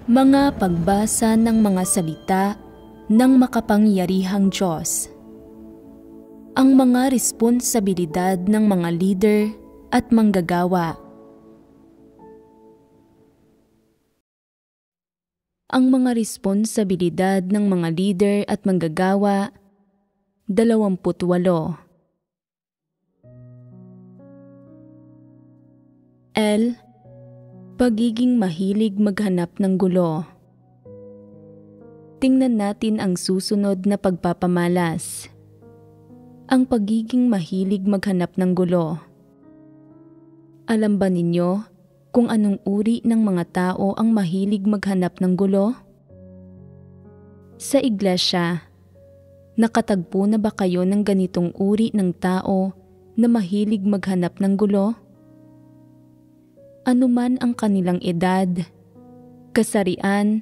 Mga pagbasa ng mga salita ng makapangyarihang Diyos. Ang mga responsibilidad ng mga leader at manggagawa. Ang mga responsibilidad ng mga leader at manggagawa, 28. L. Pagiging mahilig maghanap ng gulo. Tingnan natin ang susunod na pagpapamalas. Ang pagiging mahilig maghanap ng gulo. Alam ba ninyo kung anong uri ng mga tao ang mahilig maghanap ng gulo? Sa iglesia, nakatagpo na ba kayo ng ganitong uri ng tao na mahilig maghanap ng gulo? Anuman ang kanilang edad, kasarian,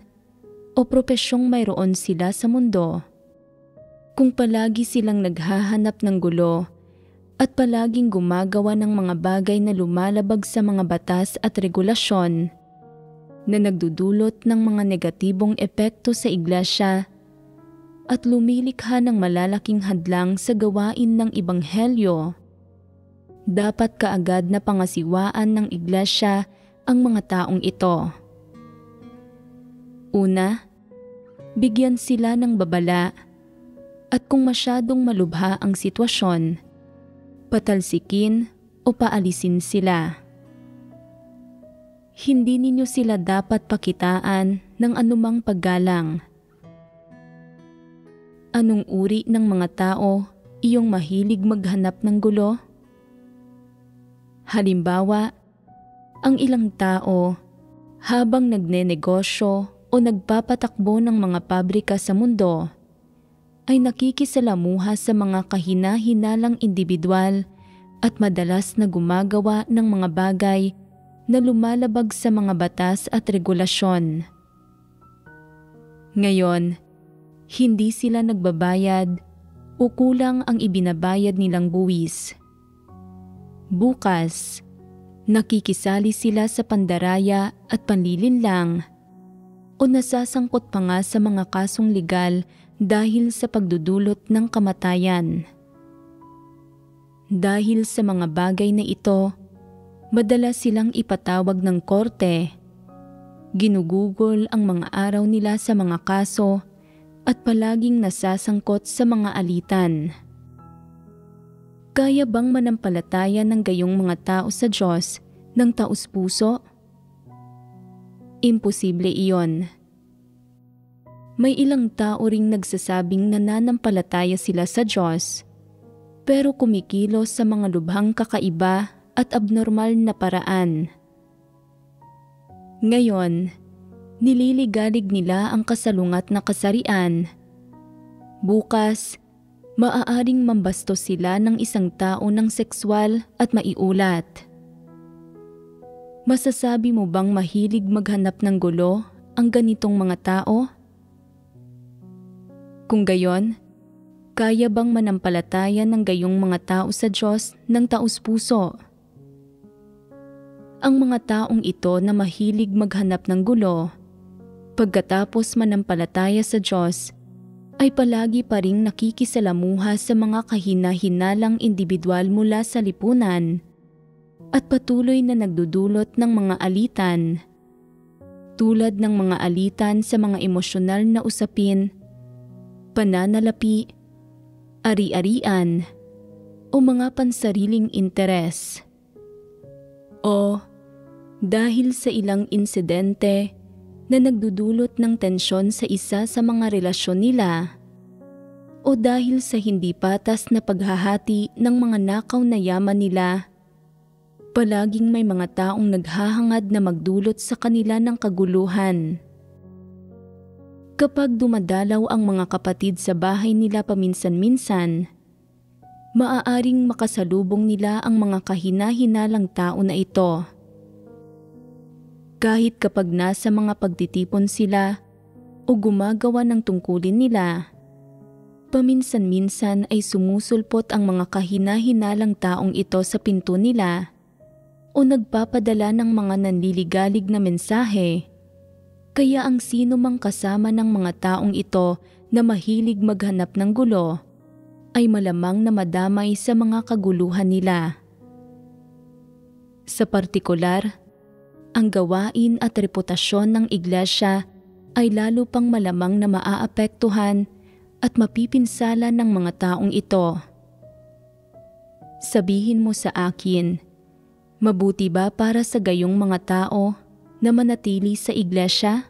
o propesyong mayroon sila sa mundo, kung palagi silang naghahanap ng gulo at palaging gumagawa ng mga bagay na lumalabag sa mga batas at regulasyon na nagdudulot ng mga negatibong epekto sa iglesia at lumilikha ng malalaking hadlang sa gawain ng Ebanghelyo, dapat kaagad na pangasiwaan ng iglesia ang mga taong ito. Una, bigyan sila ng babala at kung masyadong malubha ang sitwasyon, patalsikin o paalisin sila. Hindi ninyo sila dapat pakitaan ng anumang paggalang. Anong uri ng mga tao iyong mahilig maghanap ng gulo? Halimbawa, ang ilang tao habang nagnenegosyo o nagpapatakbo ng mga pabrika sa mundo ay nakikisalamuha sa mga kahina-hinalang individual at madalas na gumagawa ng mga bagay na lumalabag sa mga batas at regulasyon. Ngayon, hindi sila nagbabayad o kulang ang ibinabayad nilang buwis. Bukas, nakikisali sila sa pandaraya at panlilinlang o nasasangkot pa nga sa mga kasong legal dahil sa pagdudulot ng kamatayan. Dahil sa mga bagay na ito, madalas silang ipatawag ng korte, ginugugol ang mga araw nila sa mga kaso at palaging nasasangkot sa mga alitan. Kaya bang manampalataya ng gayong mga tao sa Diyos ng taos-puso? Imposible iyon. May ilang tao ring nagsasabing nananampalataya sila sa Diyos, pero kumikilos sa mga lubhang kakaiba at abnormal na paraan. Ngayon, nililigalig nila ang kasalungat na kasarian. Bukas, maaaring mambastos sila ng isang tao ng sexual at maiulat. Masasabi mo bang mahilig maghanap ng gulo ang ganitong mga tao? Kung gayon, kaya bang manampalataya ng gayong mga tao sa Diyos ng taos-puso? Ang mga taong ito na mahilig maghanap ng gulo, pagkatapos manampalataya sa Diyos, ay palagi pa ring nakikisalamuha sa mga kahina-hinalang individual mula sa lipunan at patuloy na nagdudulot ng mga alitan, tulad ng mga alitan sa mga emosyonal na usapin, pananalapi, ari-arian, o mga pansariling interes. O dahil sa ilang insidente na nagdudulot ng tensyon sa isa sa mga relasyon nila, o dahil sa hindi patas na paghahati ng mga nakaw na yaman nila, palaging may mga taong naghahangad na magdulot sa kanila ng kaguluhan. Kapag dumadalaw ang mga kapatid sa bahay nila paminsan-minsan, maaaring makasalubong nila ang mga kahina-hinalang tao na ito. Kahit kapag nasa mga pagtitipon sila o gumagawa ng tungkulin nila, paminsan-minsan ay sumusulpot ang mga kahina-hinalang taong ito sa pinto nila o nagpapadala ng mga nanliligalig na mensahe Kaya ang sino mang kasama ng mga taong ito na mahilig maghanap ng gulo ay malamang na madamay sa mga kaguluhan nila. Sa partikular, ang gawain at reputasyon ng iglesia ay lalo pang malamang na maaapektuhan at mapipinsala ng mga taong ito. Sabihin mo sa akin, mabuti ba para sa gayong mga tao na manatili sa iglesia?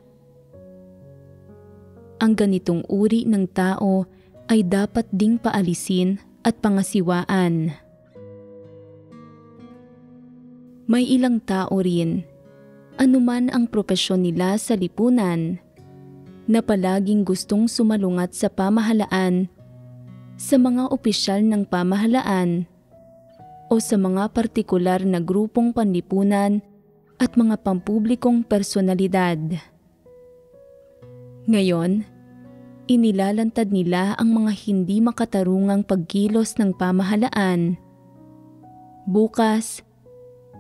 Ang ganitong uri ng tao ay dapat ding paalisin at pangasiwaan. May ilang tao rin, anuman ang propesyon nila sa lipunan, na palaging gustong sumalungat sa pamahalaan, sa mga opisyal ng pamahalaan, o sa mga partikular na grupong panlipunan at mga pampublikong personalidad. Ngayon, inilalantad nila ang mga hindi makatarungang pagkilos ng pamahalaan. Bukas,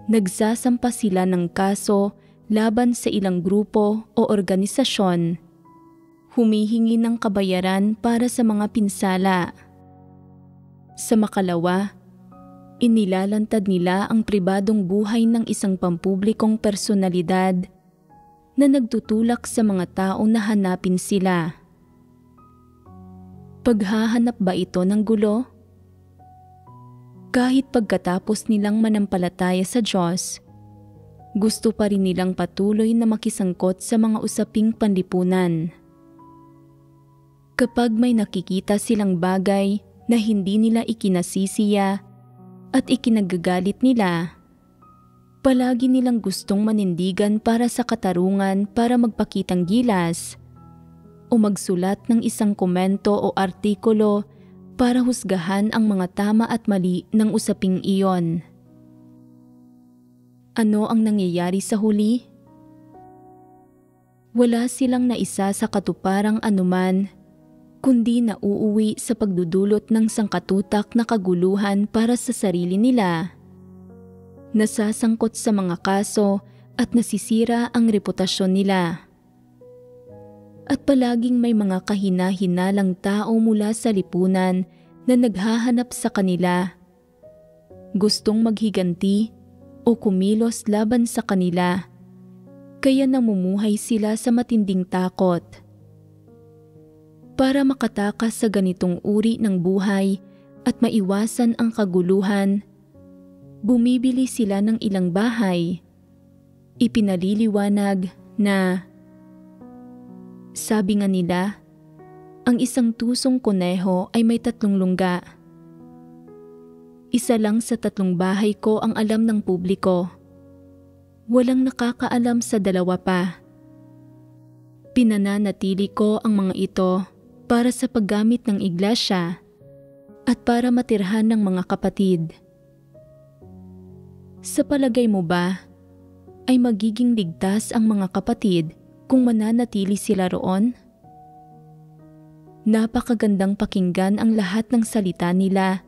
nagsasampa sila ng kaso laban sa ilang grupo o organisasyon, humihingi ng kabayaran para sa mga pinsala. Sa makalawa, inilalantad nila ang pribadong buhay ng isang pampublikong personalidad na nagtutulak sa mga tao na hanapin sila. Paghahanap ba ito ng gulo? Kahit pagkatapos nilang manampalataya sa Diyos, gusto pa rin nilang patuloy na makisangkot sa mga usaping panlipunan. Kapag may nakikita silang bagay na hindi nila ikinasisiya at ikinagagalit nila, palagi nilang gustong manindigan para sa katarungan para magpakitang gilas o magsulat ng isang komento o artikulo para husgahan ang mga tama at mali ng usaping iyon. Ano ang nangyayari sa huli? Wala silang naisa sa katuparang anuman, kundi nauuwi sa pagdudulot ng sangkatutak na kaguluhan para sa sarili nila. Nasasangkot sa mga kaso at nasisira ang reputasyon nila. At palaging may mga kahina-hinalang tao mula sa lipunan na naghahanap sa kanila, gustong maghiganti o kumilos laban sa kanila, kaya namumuhay sila sa matinding takot. Para makatakas sa ganitong uri ng buhay at maiwasan ang kaguluhan, bumibili sila ng ilang bahay. Ipinaliliwanag na, sabi nga nila, ang isang tusong kuneho ay may 3 lungga. Isa lang sa 3 bahay ko ang alam ng publiko. Walang nakakaalam sa 2 pa. Pinananatili ko ang mga ito para sa paggamit ng iglesia at para matirhan ng mga kapatid. Sa palagay mo ba, ay magiging ligtas ang mga kapatid kung mananatili sila roon? Napakagandang pakinggan ang lahat ng salita nila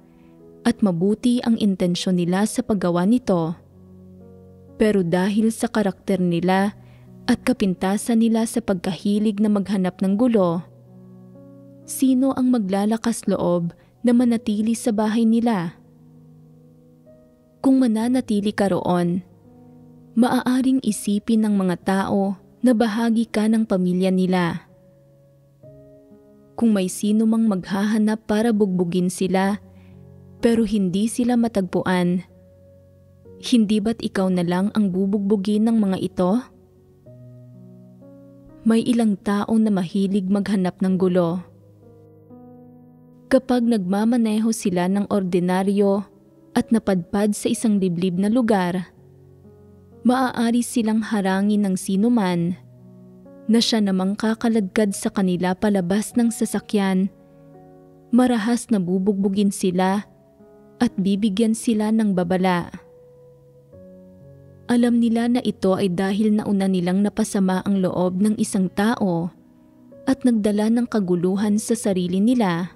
at mabuti ang intensyon nila sa paggawa nito. Pero dahil sa karakter nila at kapintasan nila sa pagkahilig na maghanap ng gulo, sino ang maglalakas loob na manatili sa bahay nila? Kung mananatili ka roon, maaaring isipin ng mga tao na bahagi ka ng pamilya nila. Kung may sino mang maghahanap para bugbugin sila, pero hindi sila matagpuan, hindi ba't ikaw na lang ang bubugbugin ng mga ito? May ilang tao na mahilig maghanap ng gulo. Kapag nagmamaneho sila ng ordinaryo at napadpad sa isang liblib na lugar, maaari silang harangin ng sinuman na siya namang kakaladkad sa kanila palabas ng sasakyan, marahas na bubugbugin sila at bibigyan sila ng babala. Alam nila na ito ay dahil nauna nilang napasama ang loob ng isang tao at nagdala ng kaguluhan sa sarili nila,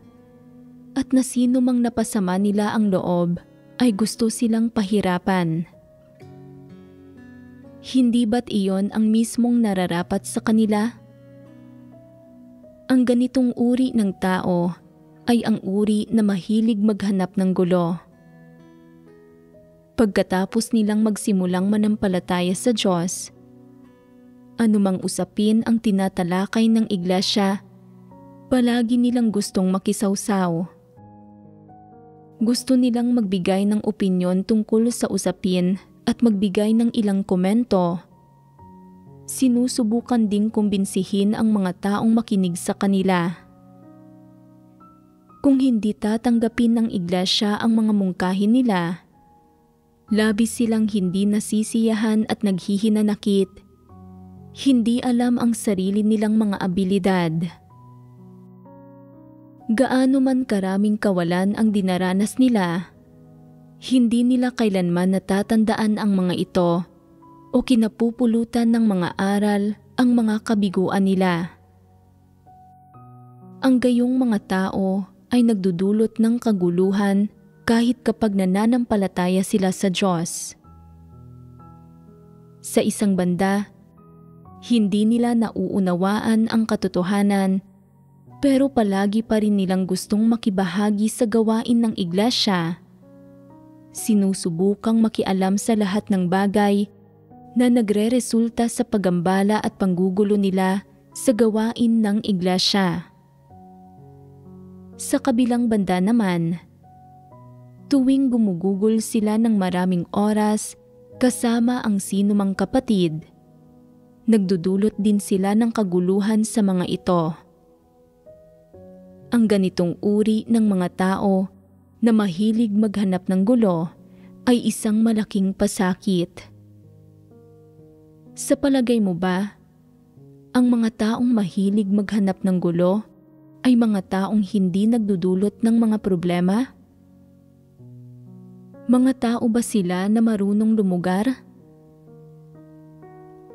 at na sino mang napasama nila ang loob ay gusto silang pahirapan. Hindi ba't iyon ang mismong nararapat sa kanila? Ang ganitong uri ng tao ay ang uri na mahilig maghanap ng gulo. Pagkatapos nilang magsimulang manampalataya sa Diyos, anumang usapin ang tinatalakay ng iglesia, palagi nilang gustong makisawsaw. Gusto nilang magbigay ng opinyon tungkol sa usapin at magbigay ng ilang komento. Sinusubukan ding kumbinsihin ang mga taong makinig sa kanila. Kung hindi tatanggapin ng iglesia ang mga mungkahin nila, labis silang hindi nasisiyahan at naghihinanakit. Hindi alam ang sarili nilang mga abilidad. Gaano man karaming kawalan ang dinaranas nila, hindi nila kailanman natatandaan ang mga ito o kinapupulutan ng mga aral ang mga kabiguan nila. Ang gayong mga tao ay nagdudulot ng kaguluhan kahit kapag nananampalataya sila sa Diyos. Sa isang banda, hindi nila nauunawaan ang katotohanan, pero palagi pa rin nilang gustong makibahagi sa gawain ng iglesia. Sinusubukang makialam sa lahat ng bagay na nagreresulta sa paggambala at panggugulo nila sa gawain ng iglesia. Sa kabilang banda naman, tuwing gumugugol sila ng maraming oras kasama ang sinumang kapatid, nagdudulot din sila ng kaguluhan sa mga ito. Ang ganitong uri ng mga tao na mahilig maghanap ng gulo ay isang malaking pasakit. Sa palagay mo ba, ang mga taong mahilig maghanap ng gulo ay mga taong hindi nagdudulot ng mga problema? Mga tao ba sila na marunong lumugar?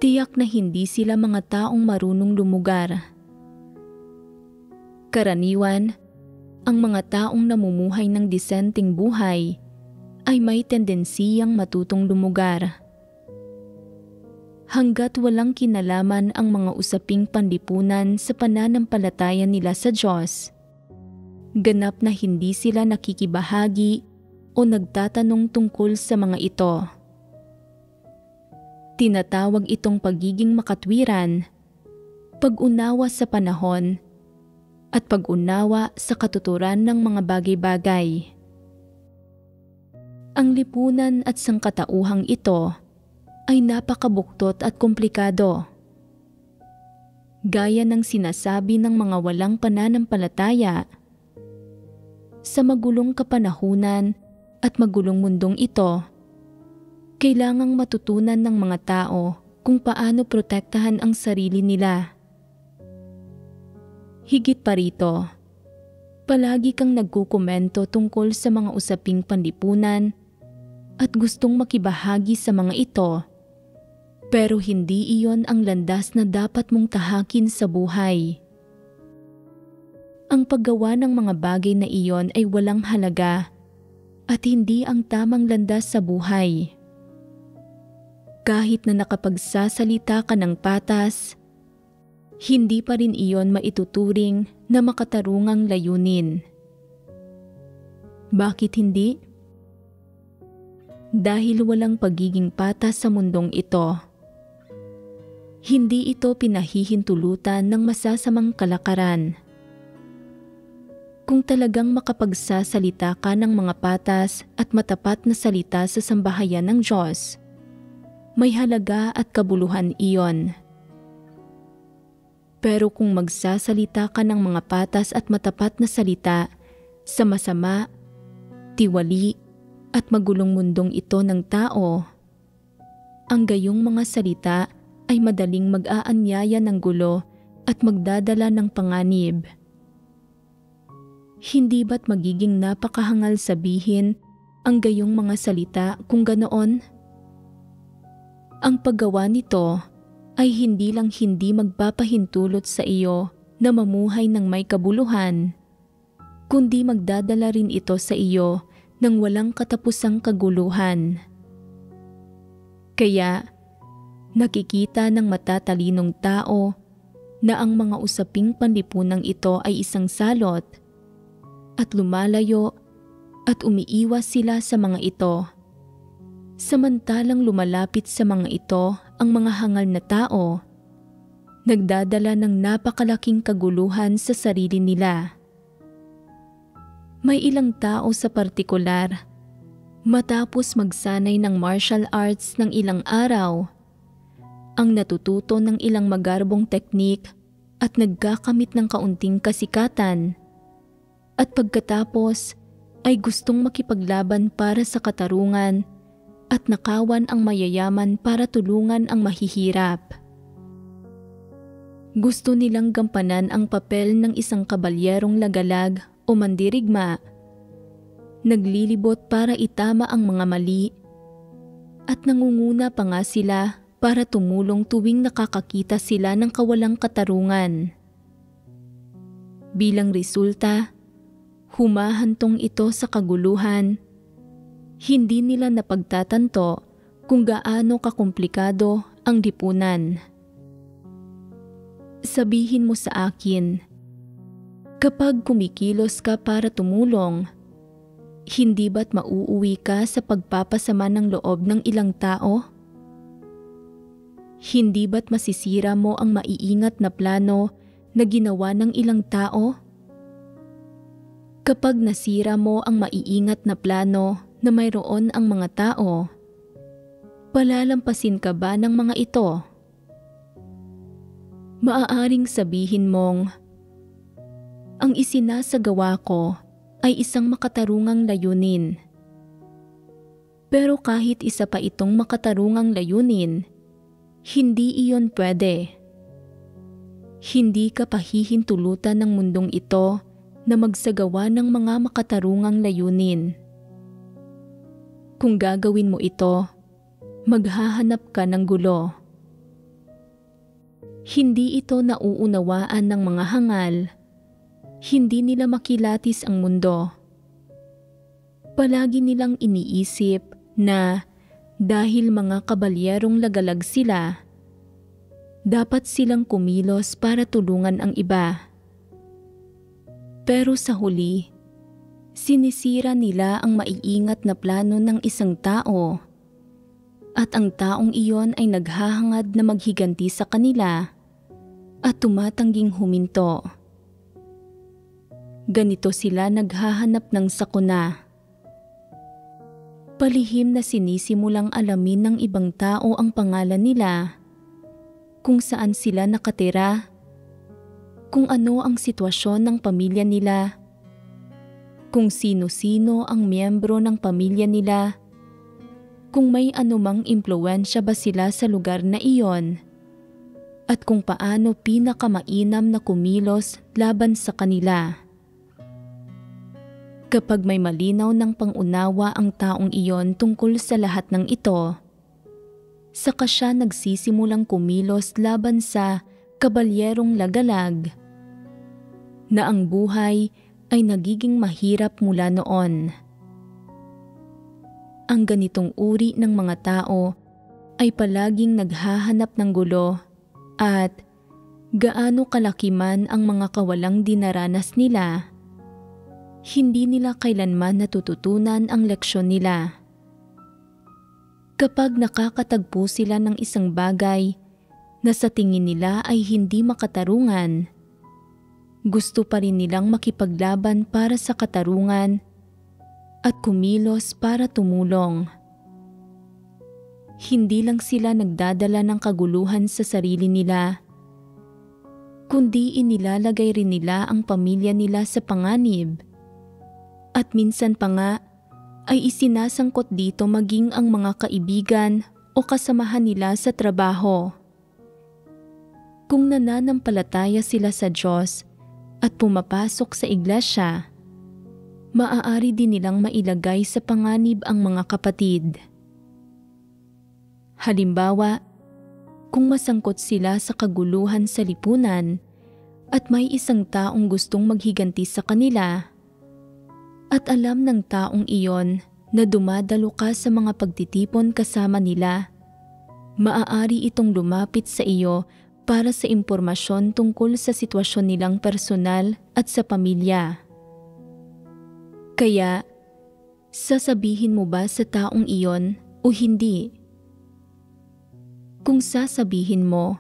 Tiyak na hindi sila mga taong marunong lumugar. Karaniwan, ang mga taong namumuhay ng disenteng buhay ay may tendensiyang matutong lumugar. Hanggat walang kinalaman ang mga usaping panlipunan sa pananampalataya nila sa Diyos, ganap na hindi sila nakikibahagi o nagtatanong tungkol sa mga ito. Tinatawag itong pagiging makatwiran, pag-unawa sa panahon, at pag-unawa sa katuturan ng mga bagay-bagay. Ang lipunan at sangkatauhang ito ay napakabuktot at komplikado. Gaya ng sinasabi ng mga walang pananampalataya, sa magulong kapanahunan at magulong mundong ito, kailangang matutunan ng mga tao kung paano protektahan ang sarili nila. Higit pa rito, palagi kang nagkukomento tungkol sa mga usaping panlipunan at gustong makibahagi sa mga ito, pero hindi iyon ang landas na dapat mong tahakin sa buhay. Ang paggawa ng mga bagay na iyon ay walang halaga at hindi ang tamang landas sa buhay. Kahit na nakapagsasalita ka ng patas, hindi pa rin iyon maituturing na makatarungang layunin. Bakit hindi? Dahil walang pagiging patas sa mundong ito. Hindi ito pinahihintulutan ng masasamang kalakaran. Kung talagang makapagsasalita ka ng mga patas at matapat na salita sa sambahayan ng Diyos, may halaga at kabuluhan iyon. Pero kung magsasalita ka ng mga patas at matapat na salita sa masama, tiwali at magulong mundong ito ng tao, ang gayong mga salita ay madaling mag-aanyaya ng gulo at magdadala ng panganib. Hindi ba't magiging napakahangal sabihin ang gayong mga salita kung ganoon? Ang paggawa nito ay hindi lang hindi magpapahintulot sa iyo na mamuhay ng may kabuluhan, kundi magdadala rin ito sa iyo ng walang katapusang kaguluhan. Kaya, Nakikita ng matatalinong tao na ang mga usaping panlipunang ito ay isang salot at lumalayo at umiiwas sila sa mga ito. Samantalang lumalapit sa mga ito ang mga hangal na tao, nagdadala ng napakalaking kaguluhan sa sarili nila. May ilang tao sa partikular, matapos magsanay ng martial arts ng ilang araw, ang natututo ng ilang magarbong teknik at nagkakamit ng kaunting kasikatan, at pagkatapos ay gustong makipaglaban para sa katarungan at nakawan ang mayayaman para tulungan ang mahihirap. Gusto nilang gampanan ang papel ng isang kabalyerong lagalag o mandirigma, naglilibot para itama ang mga mali, at nangunguna pa nga sila para tumulong tuwing nakakakita sila ng kawalang katarungan. Bilang resulta, humahantong ito sa kaguluhan. Hindi nila napagtatanto kung gaano kakomplikado ang lipunan. Sabihin mo sa akin, kapag kumikilos ka para tumulong, hindi ba't mauuwi ka sa pagpapasama ng loob ng ilang tao? Hindi ba't masisira mo ang maiingat na plano na ginawa ng ilang tao? Kapag nasira mo ang maiingat na plano na mayroon ang mga tao, palalampasin ka ba ng mga ito? Maaaring sabihin mong, ang isinasagawa ko ay isang makatarungang layunin. Pero kahit isa pa itong makatarungang layunin, hindi iyon pwede. Hindi ka pahihintulutan ng mundong ito na magsagawa ng mga makatarungang layunin. Kung gagawin mo ito, maghahanap ka ng gulo. Hindi ito nauunawaan ng mga hangal. Hindi nila makilatis ang mundo. Palagi nilang iniisip na dahil mga kabalyerong lagalag sila, dapat silang kumilos para tulungan ang iba. Pero sa huli, sinisira nila ang maiingat na plano ng isang tao, at ang taong iyon ay naghahangad na maghiganti sa kanila at tumatangging huminto. Ganito sila naghahanap ng sakuna. Palihim na sinisimulang alamin ng ibang tao ang pangalan nila, kung saan sila nakatira, kung ano ang sitwasyon ng pamilya nila, kung sino-sino ang miyembro ng pamilya nila, kung may anumang impluwensya ba sila sa lugar na iyon, at kung paano pinakamainam na kumilos laban sa kanila. Kapag may malinaw ng pangunawa ang taong iyon tungkol sa lahat ng ito, saka siya nagsisimulang kumilos laban sa kabalyerong lagalag, na ang buhay ay nagiging mahirap mula noon. Ang ganitong uri ng mga tao ay palaging naghahanap ng gulo, at gaano kalaki man ang mga kawalang dinaranas nila, hindi nila kailanman natututunan ang leksyon nila. Kapag nakakatagpo sila ng isang bagay na sa tingin nila ay hindi makatarungan, gusto pa rin nilang makipaglaban para sa katarungan at kumilos para tumulong. Hindi lang sila nagdadala ng kaguluhan sa sarili nila, kundi inilalagay rin nila ang pamilya nila sa panganib. At minsan pa nga ay isinasangkot dito maging ang mga kaibigan o kasamahan nila sa trabaho. Kung nananampalataya sila sa Diyos at pumapasok sa iglesia, maaari din nilang mailagay sa panganib ang mga kapatid. Halimbawa, kung masangkot sila sa kaguluhan sa lipunan at may isang taong gustong maghiganti sa kanila, at alam ng taong iyon na dumadalo ka sa mga pagtitipon kasama nila, Maaari itong lumapit sa iyo para sa impormasyon tungkol sa sitwasyon nilang personal at sa pamilya. Kaya, sasabihin mo ba sa taong iyon o hindi? Kung sasabihin mo,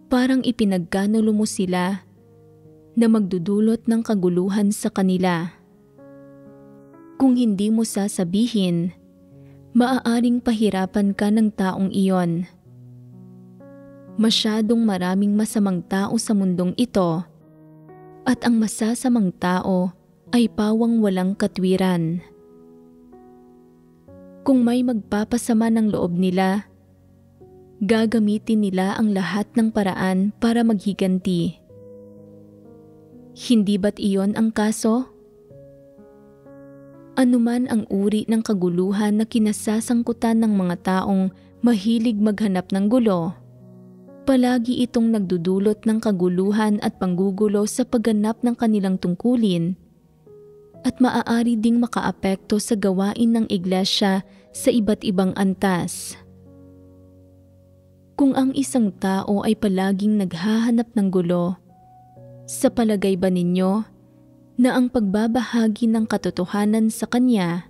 parang ipinagkanulo mo sila na magdudulot ng kaguluhan sa kanila. Kung hindi mo sasabihin, maaaring pahirapan ka ng taong iyon. Masyadong maraming masamang tao sa mundong ito at ang masasamang tao ay pawang walang katwiran. Kung may magpapasama ng loob nila, gagamitin nila ang lahat ng paraan para maghiganti. Hindi ba't iyon ang kaso? Anuman ang uri ng kaguluhan na kinasasangkutan ng mga taong mahilig maghanap ng gulo, palagi itong nagdudulot ng kaguluhan at panggugulo sa pagganap ng kanilang tungkulin at maaari ding makaapekto sa gawain ng iglesia sa iba't ibang antas. Kung ang isang tao ay palaging naghahanap ng gulo, sa palagay ba ninyo na ang pagbabahagi ng katotohanan sa kanya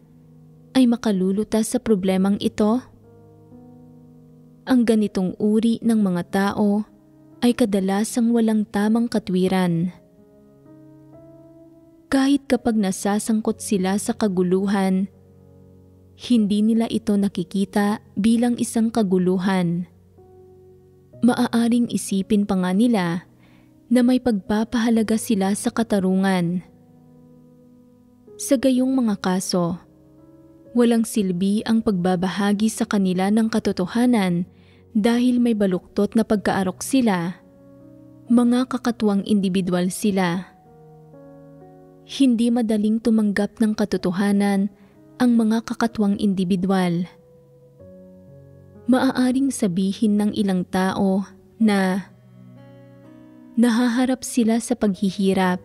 ay makalulutas sa problemang ito? Ang ganitong uri ng mga tao ay kadalasang walang tamang katwiran. Kahit kapag nasasangkot sila sa kaguluhan, hindi nila ito nakikita bilang isang kaguluhan. Maaaring isipin pa nga nila na may pagpapahalaga sila sa katarungan. Sa gayong mga kaso, walang silbi ang pagbabahagi sa kanila ng katotohanan dahil may baluktot na pagkaarok sila. Mga kakatuwang individual sila. Hindi madaling tumanggap ng katotohanan ang mga kakatuwang individual. Maaaring sabihin ng ilang tao na nahaharap sila sa paghihirap.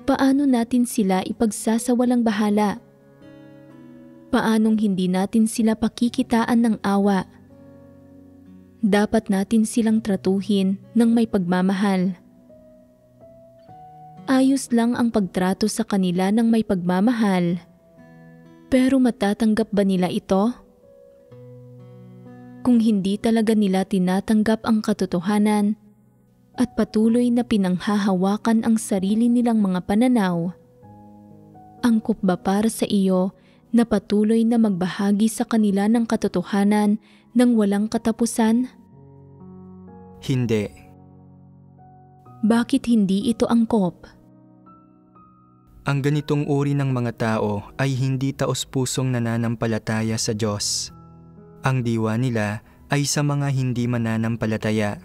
Paano natin sila ipagsasawalang bahala? Paanong hindi natin sila pakikitaan ng awa? Dapat natin silang tratuhin ng may pagmamahal. Ayos lang ang pagtrato sa kanila ng may pagmamahal. Pero matatanggap ba nila ito? Kung hindi talaga nila tinatanggap ang katotohanan, at patuloy na pinanghahawakan ang sarili nilang mga pananaw, angkop ba para sa iyo na patuloy na magbahagi sa kanila ng katotohanan ng walang katapusan? Hindi. Bakit hindi ito angkop? Ang ganitong uri ng mga tao ay hindi taos-pusong nananampalataya sa Diyos. Ang diwa nila ay sa mga hindi mananampalataya.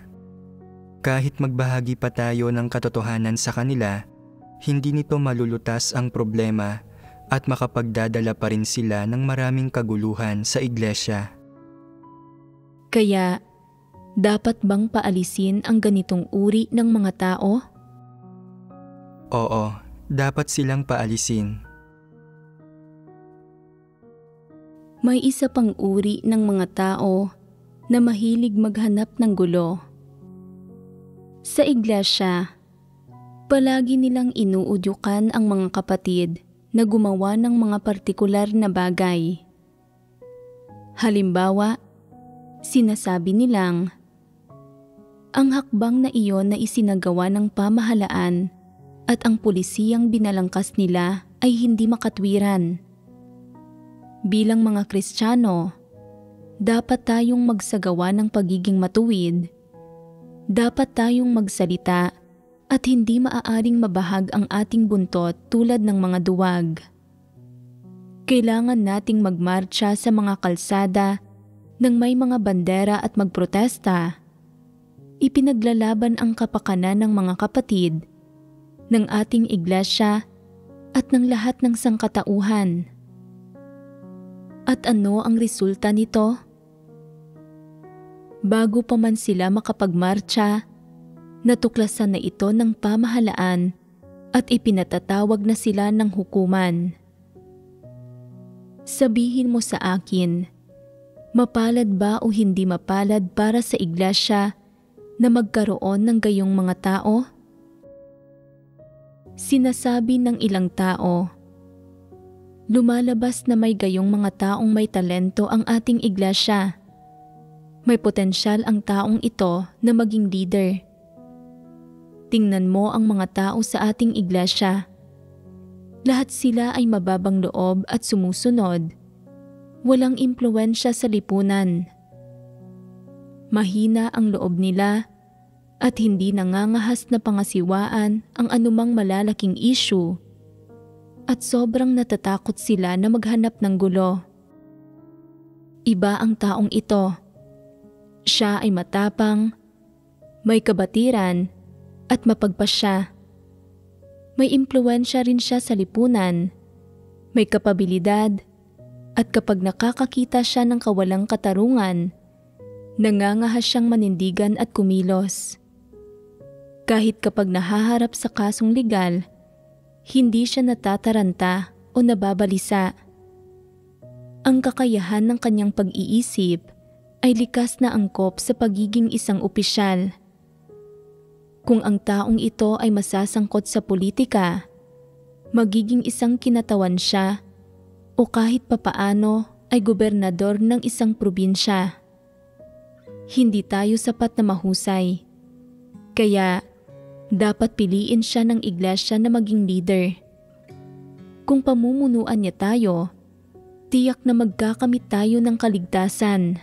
Kahit magbahagi pa tayo ng katotohanan sa kanila, hindi nito malulutas ang problema at makapagdadala pa rin sila ng maraming kaguluhan sa iglesia. Kaya, dapat bang paalisin ang ganitong uri ng mga tao? Oo, dapat silang paalisin. May isa pang uri ng mga tao na mahilig maghanap ng gulo. Sa iglesia, palagi nilang inuudyukan ang mga kapatid na gumawa ng mga partikular na bagay. Halimbawa, sinasabi nilang, ang hakbang na iyon na isinagawa ng pamahalaan at ang pulisiyang binalangkas nila ay hindi makatwiran. Bilang mga Kristiyano, dapat tayong magsagawa ng pagiging matuwid. Dapat tayong magsalita at hindi maaaring mabahag ang ating buntot tulad ng mga duwag. Kailangan nating magmarcha sa mga kalsada nang may mga bandera at magprotesta. Ipinaglalaban ang kapakanan ng mga kapatid, ng ating iglesia at ng lahat ng sangkatauhan. At ano ang resulta nito? Bago pa man sila makapagmarcha, natuklasan na ito ng pamahalaan at ipinatatawag na sila ng hukuman. Sabihin mo sa akin, Mapalad ba o hindi mapalad para sa iglesia na magkaroon ng gayong mga tao? Sinasabi ng ilang tao, lumalabas na may gayong mga taong may talento ang ating iglesia. May potensyal ang taong ito na maging leader. Tingnan mo ang mga tao sa ating iglesia. Lahat sila ay mababang loob at sumusunod. Walang impluwensya sa lipunan. Mahina ang loob nila at hindi nangangahas na pangasiwaan ang anumang malalaking issue at sobrang natatakot sila na maghanap ng gulo. Iba ang taong ito. Siya ay matapang, may kabatiran at mapagpasya. May impluwensya rin siya sa lipunan, may kapabilidad, at kapag nakakakita siya ng kawalang katarungan, nangangahas siyang manindigan at kumilos. Kahit kapag nahaharap sa kasong legal, hindi siya natataranta o nababalisa. Ang kakayahan ng kanyang pag-iisip ay likas na angkop sa pagiging isang opisyal. Kung ang taong ito ay masasangkot sa politika, magiging isang kinatawan siya o kahit papaano ay gobernador ng isang probinsya. Hindi tayo sapat na mahusay. Kaya, dapat piliin siya ng iglesia na maging leader. Kung pamumunuan niya tayo, tiyak na magkakamit tayo ng kaligtasan.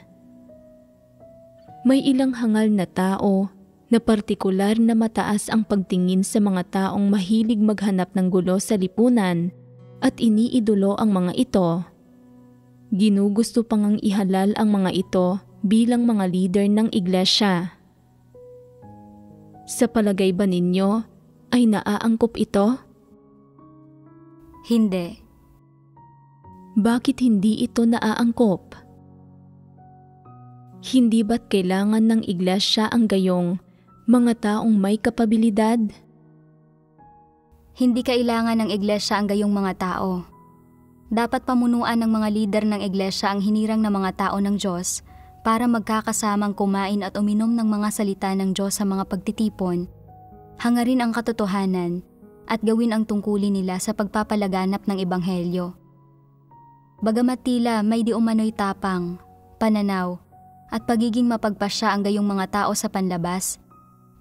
May ilang hangal na tao na partikular na mataas ang pagtingin sa mga taong mahilig maghanap ng gulo sa lipunan at iniidolo ang mga ito. Ginugusto pang ang ihalal ang mga ito bilang mga leader ng iglesia. Sa palagay ba ninyo ay naaangkop ito? Hindi. Bakit hindi ito naaangkop? Hindi ba't kailangan ng iglesia ang gayong mga taong may kapabilidad? Hindi kailangan ng iglesia ang gayong mga tao. Dapat pamunuan ng mga lider ng iglesia ang hinirang na mga tao ng Diyos para magkakasamang kumain at uminom ng mga salita ng Diyos sa mga pagtitipon, hangarin ang katotohanan at gawin ang tungkulin nila sa pagpapalaganap ng Ebanghelyo. Bagamat tila may di umano'y tapang, pananaw, at pagiging mapagpasya ang gayong mga tao sa panlabas,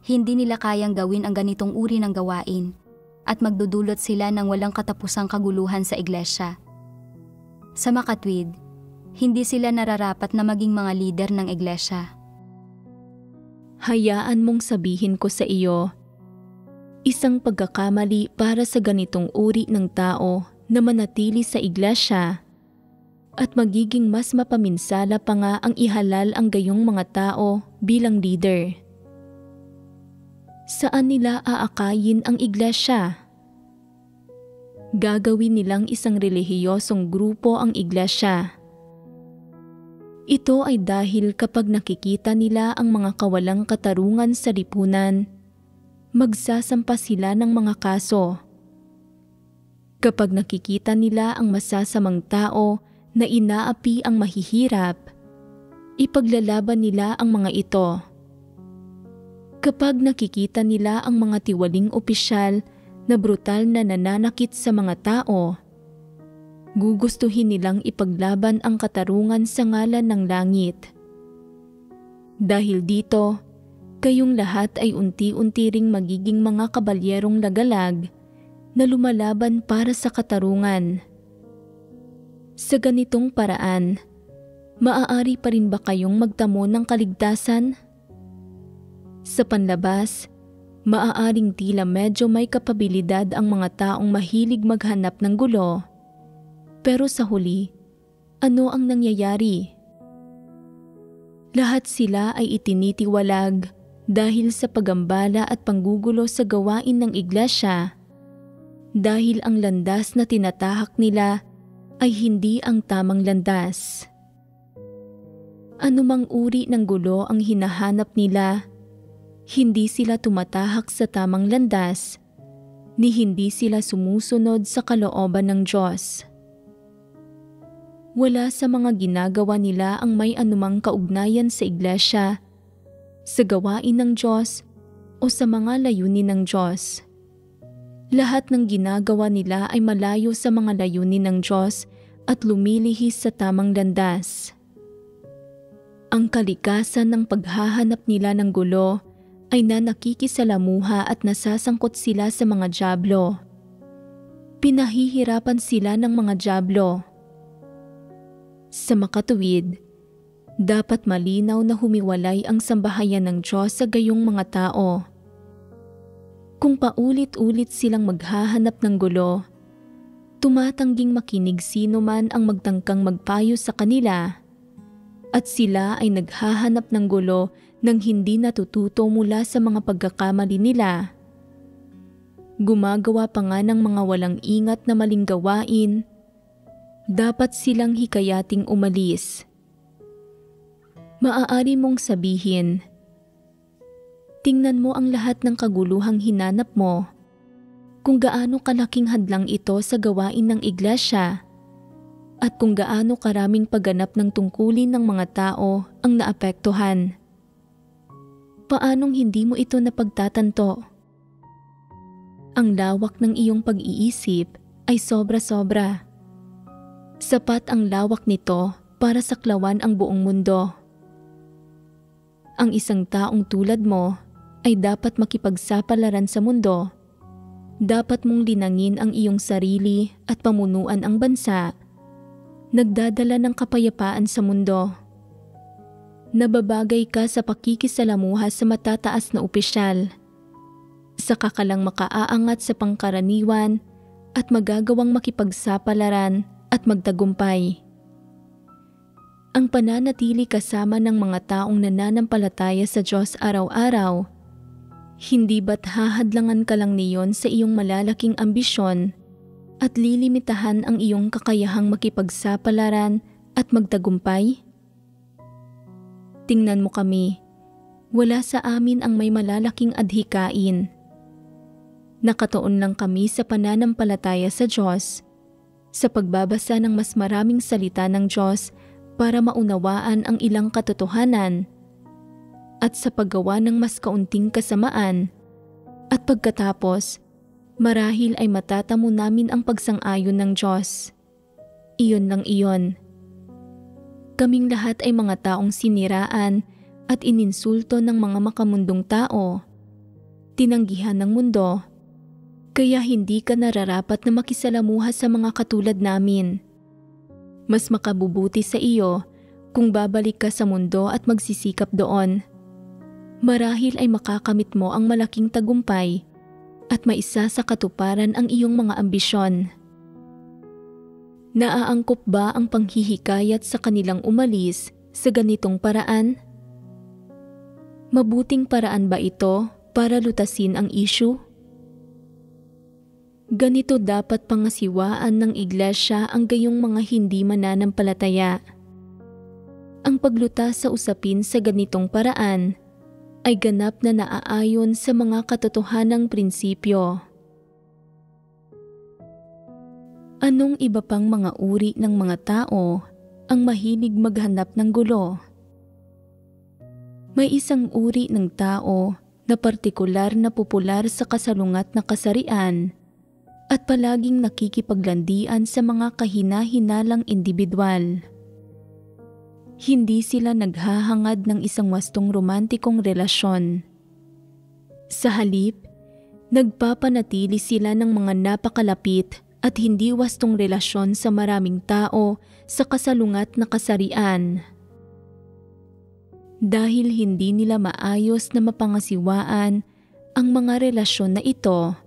hindi nila kayang gawin ang ganitong uri ng gawain at magdudulot sila ng walang katapusang kaguluhan sa iglesia. Sa makatwid, hindi sila nararapat na maging mga lider ng iglesia. Hayaan mong sabihin ko sa iyo, isang pagkakamali para sa ganitong uri ng tao na manatili sa iglesia at magiging mas mapaminsala pa nga ang ihalal ang gayong mga tao bilang leader. Saan nila aakayin ang iglesia? Gagawin nilang isang relihiyosong grupo ang iglesia. Ito ay dahil kapag nakikita nila ang mga kawalang katarungan sa lipunan, magsasampa sila ng mga kaso. Kapag nakikita nila ang masasamang tao na inaapi ang mahihirap, ipaglalaban nila ang mga ito. Kapag nakikita nila ang mga tiwaling opisyal na brutal na nananakit sa mga tao, gugustuhin nilang ipaglaban ang katarungan sa ngalan ng langit. Dahil dito, kayong lahat ay unti-unti ring magiging mga kabalyerong lagalag na lumalaban para sa katarungan. Sa ganitong paraan, maaari pa rin ba kayong magtamo ng kaligtasan? Sa panlabas, maaaring tila medyo may kapabilidad ang mga taong mahilig maghanap ng gulo. Pero sa huli, ano ang nangyayari? Lahat sila ay itinitiwalag dahil sa pagambala at panggugulo sa gawain ng iglesia, dahil ang landas na tinatahak nila ay hindi ang tamang landas. Anumang uri ng gulo ang hinahanap nila, hindi sila tumatahak sa tamang landas, ni hindi sila sumusunod sa kalooban ng Diyos. Wala sa mga ginagawa nila ang may anumang kaugnayan sa iglesia, sa gawain ng Diyos o sa mga layunin ng Diyos. Lahat ng ginagawa nila ay malayo sa mga layunin ng Diyos at lumilihis sa tamang landas. Ang kalikasan ng paghahanap nila ng gulo ay na nakikisalamuha at nasasangkot sila sa mga dyablo. Pinahihirapan sila ng mga dyablo. Sa makatuwid, dapat malinaw na humiwalay ang sambahayan ng Diyos sa gayong mga tao. Kung paulit-ulit silang maghahanap ng gulo, tumatangging makinig sino man ang magtangkang magpayo sa kanila, at sila ay naghahanap ng gulo nang hindi natututo mula sa mga pagkakamali nila. Gumagawa pa nga ng mga walang ingat na maling gawain, dapat silang hikayating umalis. Maaari mong sabihin, tingnan mo ang lahat ng kaguluhang hinanap mo, kung gaano kalaking hadlang ito sa gawain ng iglesia, at kung gaano karaming pagganap ng tungkulin ng mga tao ang naapektuhan. Paanong hindi mo ito napagtatanto? Ang lawak ng iyong pag-iisip ay sobra-sobra. Sapat ang lawak nito para saklawan ang buong mundo. Ang isang taong tulad mo ay dapat makipagsapalaran sa mundo. Dapat mong linangin ang iyong sarili at pamunuan ang bansa. Nagdadala ng kapayapaan sa mundo. Nababagay ka sa pakikisalamuha sa matataas na opisyal. Saka ka lang makaaangat sa pangkaraniwan at magagawang makipagsapalaran at magtagumpay. Ang pananatili kasama ng mga taong nananampalataya sa Diyos araw-araw, hindi ba't hahadlangan ka lang niyon sa iyong malalaking ambisyon at lilimitahan ang iyong kakayahang makipagsapalaran at magtagumpay? Tingnan mo kami, wala sa amin ang may malalaking adhikain. Nakatuon lang kami sa pananampalataya sa Diyos, sa pagbabasa ng mas maraming salita ng Diyos para maunawaan ang ilang katotohanan, at sa paggawa ng mas kaunting kasamaan, at pagkatapos, marahil ay matatamo namin ang pagsang-ayon ng Diyos. Iyon lang iyon. Kaming lahat ay mga taong siniraan at ininsulto ng mga makamundong tao. Tinanggihan ng mundo, kaya hindi ka nararapat na makisalamuha sa mga katulad namin. Mas makabubuti sa iyo kung babalik ka sa mundo at magsisikap doon. Marahil ay makakamit mo ang malaking tagumpay at maisa sa katuparan ang iyong mga ambisyon. Naaangkop ba ang panghihikayat sa kanilang umalis sa ganitong paraan? Mabuting paraan ba ito para lutasin ang issue? Ganito dapat pangasiwaan ng iglesia ang gayong mga hindi mananampalataya. Ang paglutas sa usapin sa ganitong paraan ay ganap na naaayon sa mga katotohanang prinsipyo. Anong iba pang mga uri ng mga tao ang mahilig maghanap ng gulo? May isang uri ng tao na partikular na popular sa kasalungat na kasarian at palaging nakikipaglandian sa mga kahina-hinalang individual. Hindi sila naghahangad ng isang wastong romantikong relasyon. Sa halip, nagpapanatili sila ng mga napakalapit at hindi wastong relasyon sa maraming tao sa kasalungat na kasarian. Dahil hindi nila maayos na mapangasiwaan ang mga relasyon na ito,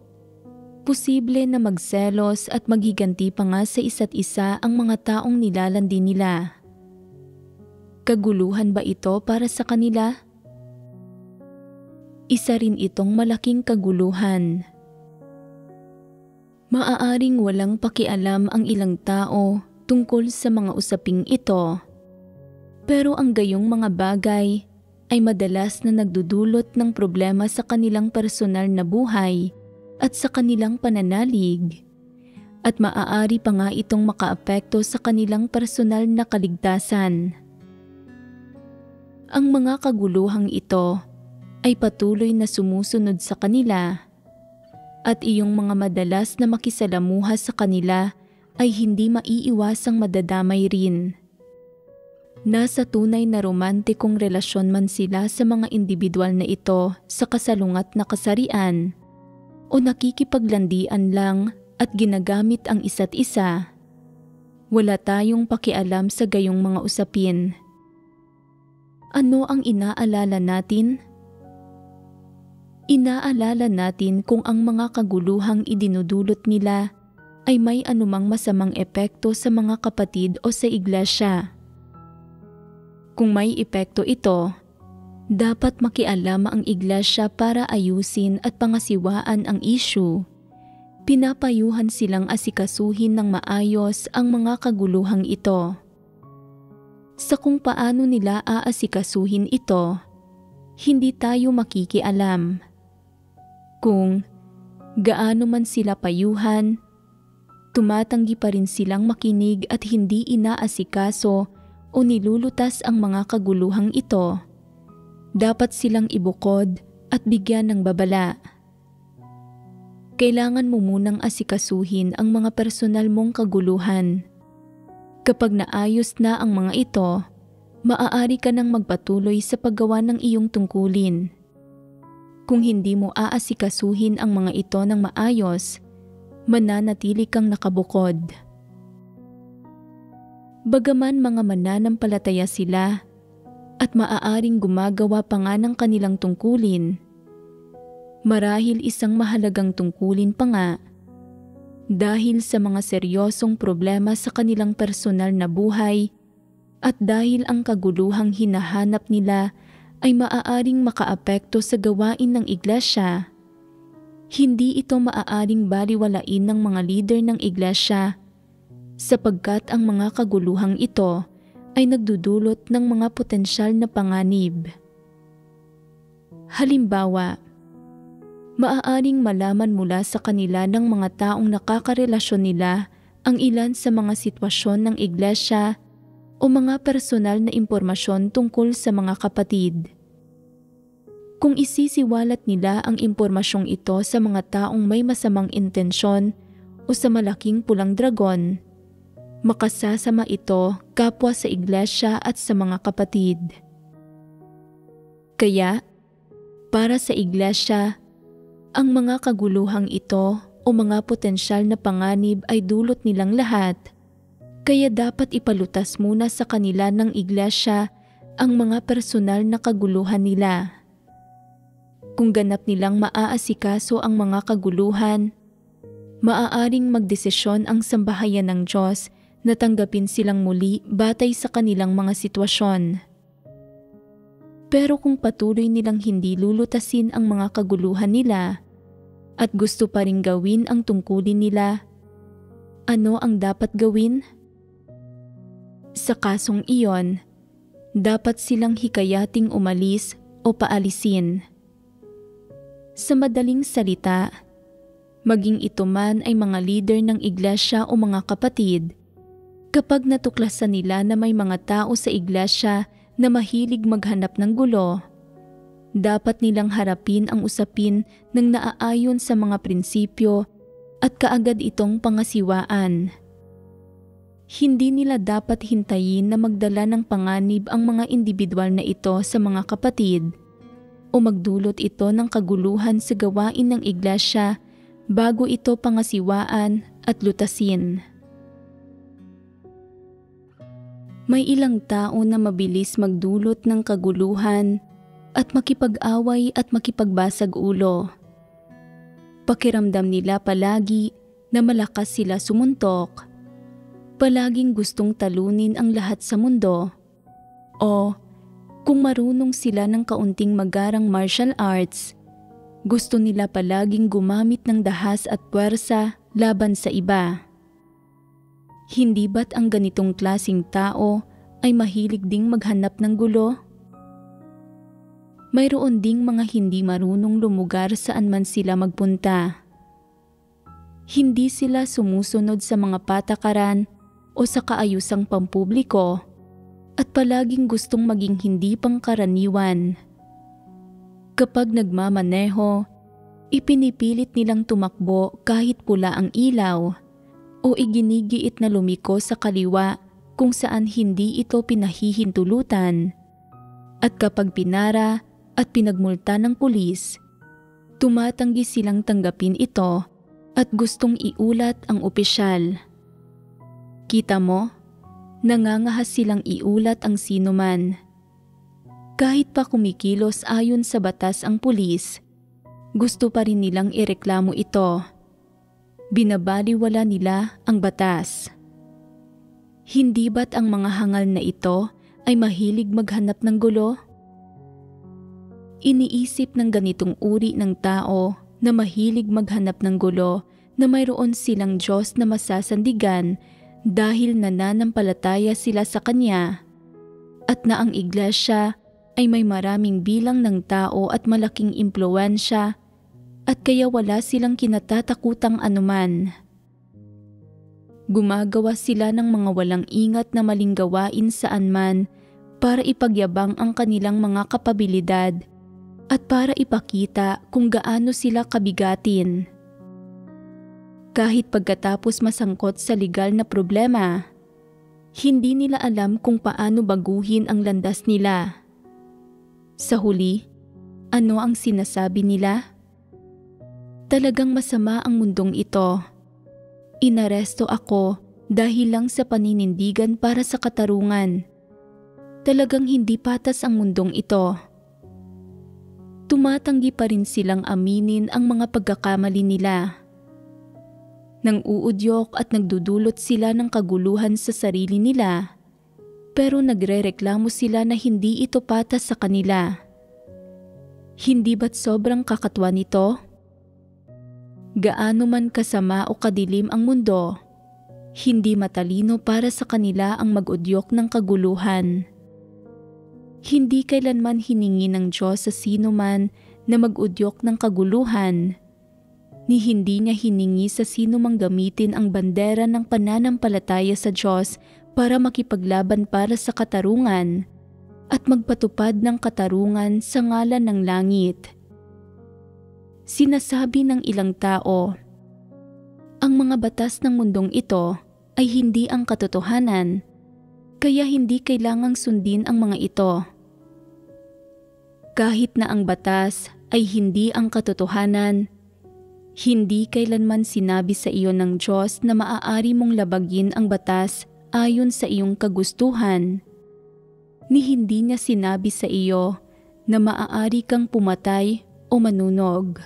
posible na magselos at maghiganti pa nga sa isa't isa ang mga taong nilalandi nila. Kaguluhan ba ito para sa kanila? Isa rin itong malaking kaguluhan. Maaaring walang pakialam ang ilang tao tungkol sa mga usaping ito, pero ang gayong mga bagay ay madalas na nagdudulot ng problema sa kanilang personal na buhay at sa kanilang pananalig, at maaari pa nga itong makaapekto sa kanilang personal na kaligtasan. Ang mga kaguluhang ito ay patuloy na sumusunod sa kanila at iyong mga madalas na makisalamuha sa kanila ay hindi maiiwasang madadamay rin. Nasa tunay na romantikong relasyon man sila sa mga individual na ito sa kasalungat na kasarian o nakikipaglandian lang at ginagamit ang isa't isa, wala tayong pakialam sa gayong mga usapin. Ano ang inaalala natin? Inaalala natin kung ang mga kaguluhang idinudulot nila ay may anumang masamang epekto sa mga kapatid o sa iglesia. Kung may epekto ito, dapat makialam ang iglesia para ayusin at pangasiwaan ang issue. Pinapayuhan silang asikasuhin ng maayos ang mga kaguluhang ito. Sa kung paano nila aasikasuhin ito, hindi tayo makikialam. Kung gaano man sila payuhan, tumatanggi pa rin silang makinig at hindi inaasikaso o nilulutas ang mga kaguluhang ito, dapat silang ibukod at bigyan ng babala. Kailangan mo munang asikasuhin ang mga personal mong kaguluhan. Kapag naayos na ang mga ito, maaari ka nang magpatuloy sa paggawa ng iyong tungkulin. Kung hindi mo aasikasuhin ang mga ito ng maayos, mananatili kang nakabukod. Bagaman mga mananampalataya sila at maaaring gumagawa pa nga ng kanilang tungkulin, marahil isang mahalagang tungkulin pa nga dahil sa mga seryosong problema sa kanilang personal na buhay at dahil ang kaguluhang hinahanap nila ay maaaring makaapekto sa gawain ng iglesia. Hindi ito maaaring baliwalain ng mga leader ng iglesia sapagkat ang mga kaguluhang ito ay nagdudulot ng mga potensyal na panganib. Halimbawa, maaaring malaman mula sa kanila ng mga taong nakakarelasyon nila ang ilan sa mga sitwasyon ng iglesia o mga personal na impormasyon tungkol sa mga kapatid. Kung isisiwalat nila ang impormasyong ito sa mga taong may masamang intensyon o sa malaking pulang dragon, makasasama ito kapwa sa iglesia at sa mga kapatid. Kaya, para sa iglesia, ang mga kaguluhang ito o mga potensyal na panganib ay dulot nilang lahat, kaya dapat ipalutas muna sa kanila ng iglesia ang mga personal na kaguluhan nila. Kung ganap nilang maaasikaso ang mga kaguluhan, maaaring magdesisyon ang sambahayan ng Diyos na tanggapin silang muli batay sa kanilang mga sitwasyon. Pero kung patuloy nilang hindi lulutasin ang mga kaguluhan nila at gusto pa ring gawin ang tungkulin nila, ano ang dapat gawin? Sa kasong iyon, dapat silang hikayating umalis o paalisin. Sa madaling salita, maging ito man ay mga leader ng iglesia o mga kapatid, kapag natuklasan nila na may mga tao sa iglesia na mahilig maghanap ng gulo, dapat nilang harapin ang usapin ng naaayon sa mga prinsipyo at kaagad itong pangasiwaan. Hindi nila dapat hintayin na magdala ng panganib ang mga individual na ito sa mga kapatid o magdulot ito ng kaguluhan sa gawain ng iglesia bago ito pangasiwaan at lutasin. May ilang tao na mabilis magdulot ng kaguluhan at makipag-away at makipagbasag ulo. Pakiramdam nila palagi na malakas sila sumuntok, palaging gustong talunin ang lahat sa mundo, o kung marunong sila ng kaunting magarang martial arts, gusto nila palaging gumamit ng dahas at puwersa laban sa iba. Hindi ba't ang ganitong klaseng tao ay mahilig ding maghanap ng gulo? Mayroon ding mga hindi marunong lumugar saan man sila magpunta. Hindi sila sumusunod sa mga patakaran o sa kaayusang pampubliko at palaging gustong maging hindi pangkaraniwan. Kapag nagmamaneho, ipinipilit nilang tumakbo kahit pula ang ilaw o iginigiit na lumiko sa kaliwa kung saan hindi ito pinahihintulutan. At kapag pinara at pinagmulta ng pulis, tumatanggi silang tanggapin ito at gustong iulat ang opisyal. Kita mo, nangangahas silang iulat ang sinuman. Kahit pa kumikilos ayon sa batas ang pulis, gusto pa rin nilang ireklamo ito. Binabaliwala nila ang batas. Hindi ba't ang mga hangal na ito ay mahilig maghanap ng gulo? Iniisip ng ganitong uri ng tao na mahilig maghanap ng gulo na mayroon silang Diyos na masasandigan dahil nananampalataya sila sa Kanya at na ang iglesia ay may maraming bilang ng tao at malaking impluwensya at kaya wala silang kinatatakutang anuman. Gumagawa sila ng mga walang ingat na maling gawain saan man para ipagyabang ang kanilang mga kapabilidad at para ipakita kung gaano sila kabigatin. Kahit pagkatapos masangkot sa legal na problema, hindi nila alam kung paano baguhin ang landas nila. Sa huli, ano ang sinasabi nila? Talagang masama ang mundong ito. Inaresto ako dahil lang sa paninindigan para sa katarungan. Talagang hindi patas ang mundong ito. Tumatanggi pa rin silang aminin ang mga pagkakamali nila. Nang uudyok at nagdudulot sila ng kaguluhan sa sarili nila, pero nagrereklamo sila na hindi ito patas sa kanila. Hindi ba't sobrang kakatwa nito? Gaano man kasama o kadilim ang mundo, hindi matalino para sa kanila ang mag-udyok ng kaguluhan. Hindi kailanman hiningi ng Diyos sa sino man na mag-udyok ng kaguluhan, ni hindi niya hiningi sa sino mang gamitin ang bandera ng pananampalataya sa Diyos para makipaglaban para sa katarungan at magpatupad ng katarungan sa ngalan ng langit. Sinasabi ng ilang tao, ang mga batas ng mundong ito ay hindi ang katotohanan, kaya hindi kailangang sundin ang mga ito. Kahit na ang batas ay hindi ang katotohanan, hindi kailanman sinabi sa iyo ng Diyos na maaari mong labagin ang batas ayon sa iyong kagustuhan, ni hindi niya sinabi sa iyo na maaari kang pumatay o manunog.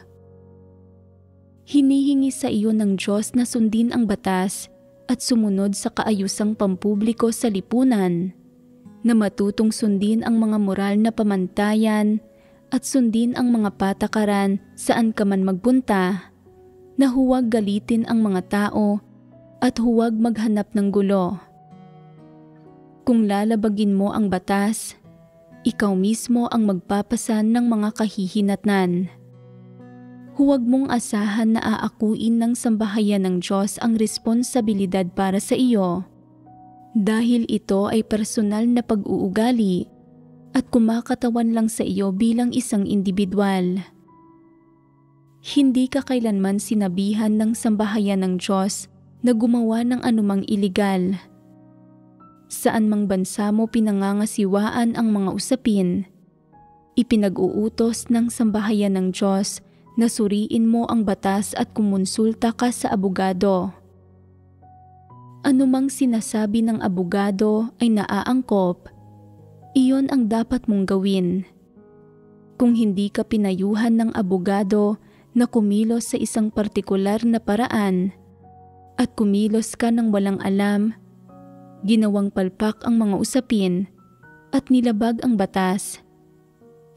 Hinihingi sa iyo ng Diyos na sundin ang batas at sumunod sa kaayusang pampubliko sa lipunan, na matutong sundin ang mga moral na pamantayan at sundin ang mga patakaran saan ka man magpunta, na huwag galitin ang mga tao at huwag maghanap ng gulo. Kung lalabagin mo ang batas, ikaw mismo ang magpapasan ng mga kahihinatnan. Huwag mong asahan na aakuin ng sambahayan ng Diyos ang responsibilidad para sa iyo, dahil ito ay personal na pag-uugali at kumakatawan lang sa iyo bilang isang individual. Hindi ka kailanman sinabihan ng sambahayan ng Diyos na gumawa ng anumang iligal. Saan mang bansa mo pinangangasiwaan ang mga usapin, ipinag-uutos ng sambahayan ng Diyos na suriin mo ang batas at kumonsulta ka sa abogado. Anumang sinasabi ng abogado ay naaangkop, iyon ang dapat mong gawin. Kung hindi ka pinayuhan ng abogado na kumilos sa isang partikular na paraan at kumilos ka ng walang alam, ginawang palpak ang mga usapin at nilabag ang batas,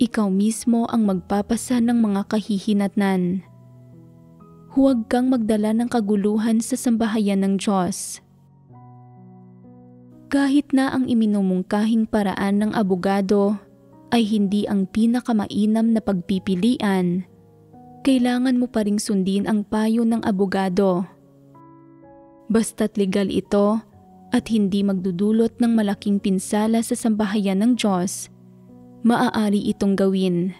ikaw mismo ang magpapasa ng mga kahihinatnan. Huwag kang magdala ng kaguluhan sa sambahayan ng Diyos. Kahit na ang iminumungkahing paraan ng abogado ay hindi ang pinakamainam na pagpipilian, kailangan mo pa ring sundin ang payo ng abogado. Basta't legal ito at hindi magdudulot ng malaking pinsala sa sambahayan ng Diyos, maaari itong gawin.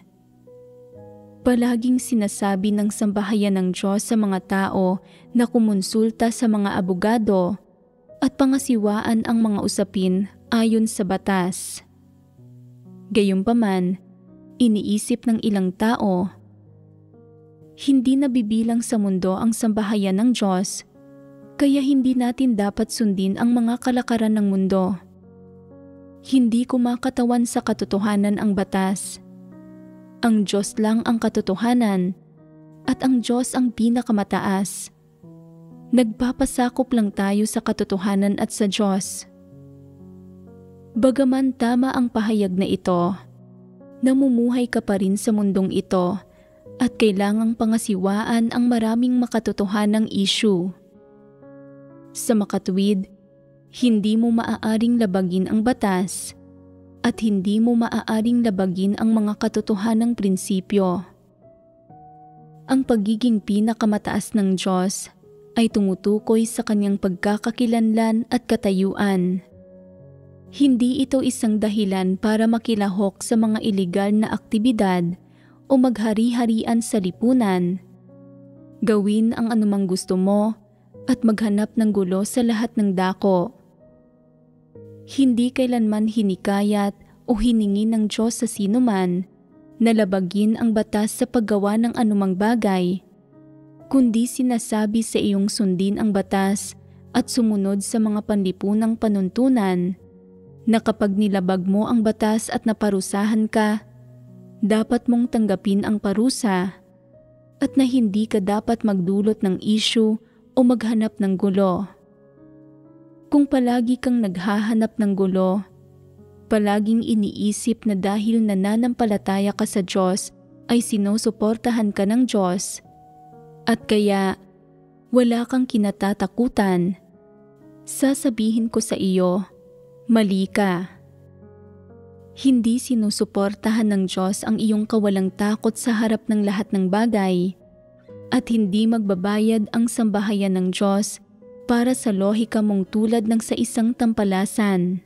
Palaging sinasabi ng sambahayan ng Diyos sa mga tao na kumonsulta sa mga abogado at pangasiwaan ang mga usapin ayon sa batas. Gayunpaman, iniisip ng ilang tao, hindi nabibilang sa mundo ang sambahayan ng Diyos, kaya hindi natin dapat sundin ang mga kalakaran ng mundo. Hindi kumakatawan sa katotohanan ang batas. Ang Diyos lang ang katotohanan at ang Diyos ang pinakamataas. Nagpapasakop lang tayo sa katotohanan at sa Diyos. Bagaman tama ang pahayag na ito, namumuhay ka pa rin sa mundong ito at kailangang pangasiwaan ang maraming makatotohanang issue. Sa makatuwid, hindi mo maaaring labagin ang batas at hindi mo maaaring labagin ang mga katotohanang prinsipyo. Ang pagiging pinakamataas ng Diyos ay tumutukoy sa kanyang pagkakakilanlan at katayuan. Hindi ito isang dahilan para makilahok sa mga ilegal na aktibidad o maghari-harian sa lipunan. Gawin ang anumang gusto mo at maghanap ng gulo sa lahat ng dako. Hindi kailanman hinikayat o hiningi ng Diyos sa sinuman na labagin ang batas sa paggawa ng anumang bagay, kundi sinasabi sa iyong sundin ang batas at sumunod sa mga panlipunang panuntunan na kapag nilabag mo ang batas at naparusahan ka, dapat mong tanggapin ang parusa at na hindi ka dapat magdulot ng issue o maghanap ng gulo. Kung palagi kang naghahanap ng gulo, palaging iniisip na dahil nananampalataya ka sa Diyos ay sinusuportahan ka ng Diyos at kaya wala kang kinatatakutan, sasabihin ko sa iyo, mali ka. Hindi sinusuportahan ng Diyos ang iyong kawalang takot sa harap ng lahat ng bagay at hindi magbabayad ang sambahayan ng Diyos para sa lohika mong tulad ng sa isang tampalasan.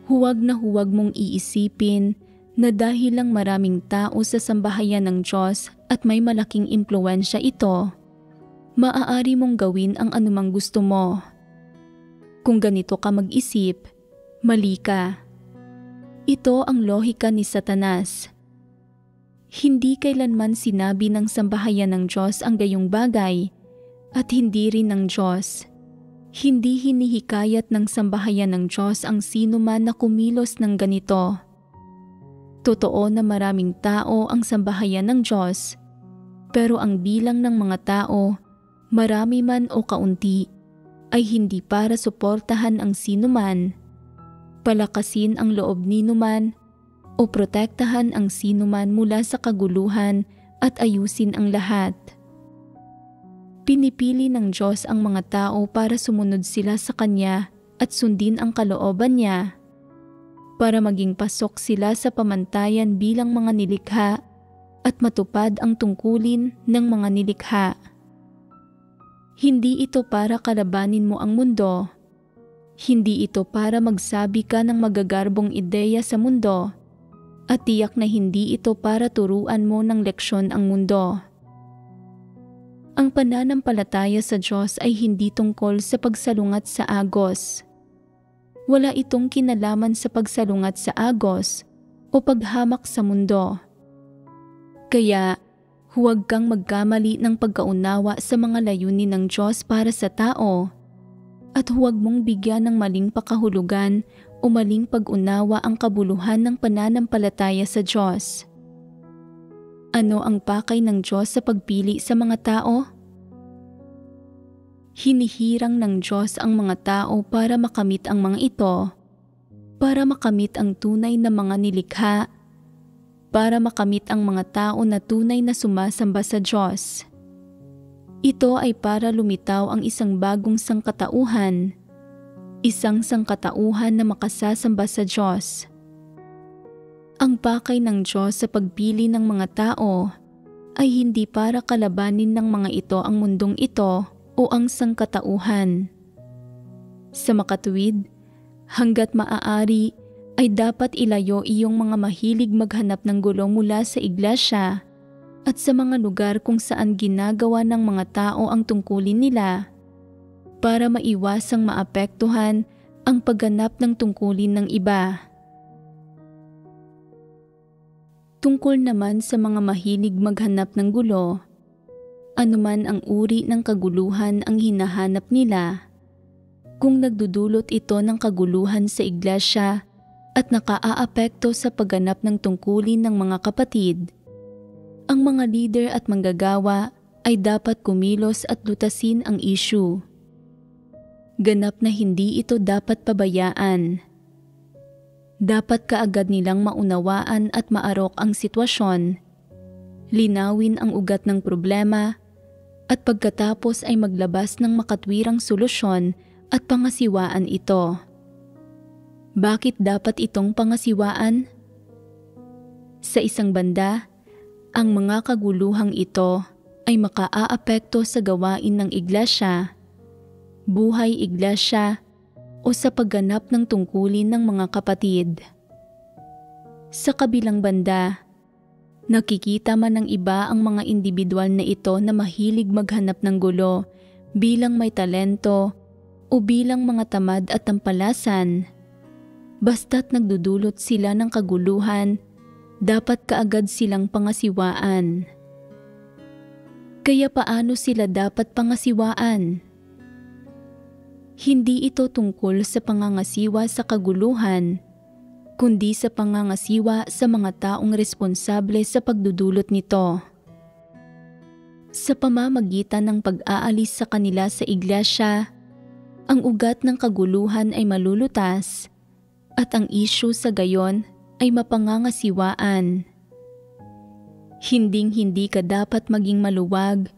Huwag na huwag mong iisipin na dahil lang maraming tao sa sambahayan ng Diyos at may malaking impluwensya ito, maaari mong gawin ang anumang gusto mo. Kung ganito ka mag-isip, mali ka. Ito ang lohika ni Satanas. Hindi kailanman sinabi ng sambahayan ng Diyos ang gayong bagay at hindi rin ng Diyos. Hindi hinihikayat ng sambahayan ng Diyos ang sino man na kumilos ng ganito. Totoo na maraming tao ang sambahayan ng Diyos, pero ang bilang ng mga tao, marami man o kaunti, ay hindi para suportahan ang sino man, palakasin ang loob nino man, o protektahan ang sino man mula sa kaguluhan at ayusin ang lahat. Pinipili ng Diyos ang mga tao para sumunod sila sa Kanya at sundin ang kalooban Niya, para maging pasok sila sa pamantayan bilang mga nilikha at matupad ang tungkulin ng mga nilikha. Hindi ito para kalabanin mo ang mundo. Hindi ito para magsabi ka ng magagarbong ideya sa mundo at tiyak na hindi ito para turuan mo ng leksyon ang mundo. Ang pananampalataya sa Diyos ay hindi tungkol sa pagsalungat sa agos. Wala itong kinalaman sa pagsalungat sa agos o paghamak sa mundo. Kaya, huwag kang magkamali ng pagkaunawa sa mga layunin ng Diyos para sa tao at huwag mong bigyan ng maling pakahulugan o maling pag-unawa ang kabuluhan ng pananampalataya sa Diyos. Ano ang pakay ng Diyos sa pagpili sa mga tao? Hinihirang ng Diyos ang mga tao para makamit ang mga ito, para makamit ang tunay na mga nilikha, para makamit ang mga tao na tunay na sumasamba sa Diyos. Ito ay para lumitaw ang isang bagong sangkatauhan, isang sangkatauhan na makasasamba sa Diyos. Ang pakay ng Diyos sa pagpili ng mga tao ay hindi para kalabanin ng mga ito ang mundong ito o ang sangkatauhan. Sa makatuwid, hanggat maaari ay dapat ilayo iyong mga mahilig maghanap ng gulo mula sa iglesia at sa mga lugar kung saan ginagawa ng mga tao ang tungkulin nila para maiwasang maapektuhan ang pagganap ng tungkulin ng iba. Tungkol naman sa mga mahilig maghanap ng gulo, anuman ang uri ng kaguluhan ang hinahanap nila, kung nagdudulot ito ng kaguluhan sa iglesia at nakaaapekto sa pagganap ng tungkulin ng mga kapatid, ang mga leader at manggagawa ay dapat kumilos at lutasin ang issue. Ganap na hindi ito dapat pabayaan. Dapat kaagad nilang maunawaan at maarok ang sitwasyon, linawin ang ugat ng problema, at pagkatapos ay maglabas ng makatwirang solusyon at pangasiwaan ito. Bakit dapat itong pangasiwaan? Sa isang banda, ang mga kaguluhang ito ay makaaapekto sa gawain ng iglesia, buhay iglesia, o sa pagganap ng tungkulin ng mga kapatid. Sa kabilang banda, nakikita man ng iba ang mga individual na ito na mahilig maghanap ng gulo bilang may talento o bilang mga tamad at tampalasan. Basta't nagdudulot sila ng kaguluhan, dapat kaagad silang pangasiwaan. Kaya paano sila dapat pangasiwaan? Hindi ito tungkol sa pangangasiwa sa kaguluhan, kundi sa pangangasiwa sa mga taong responsable sa pagdudulot nito. Sa pamamagitan ng pag-aalis sa kanila sa iglesia, ang ugat ng kaguluhan ay malulutas at ang issue sa gayon ay mapangangasiwaan. Hinding-hindi ka dapat maging maluwag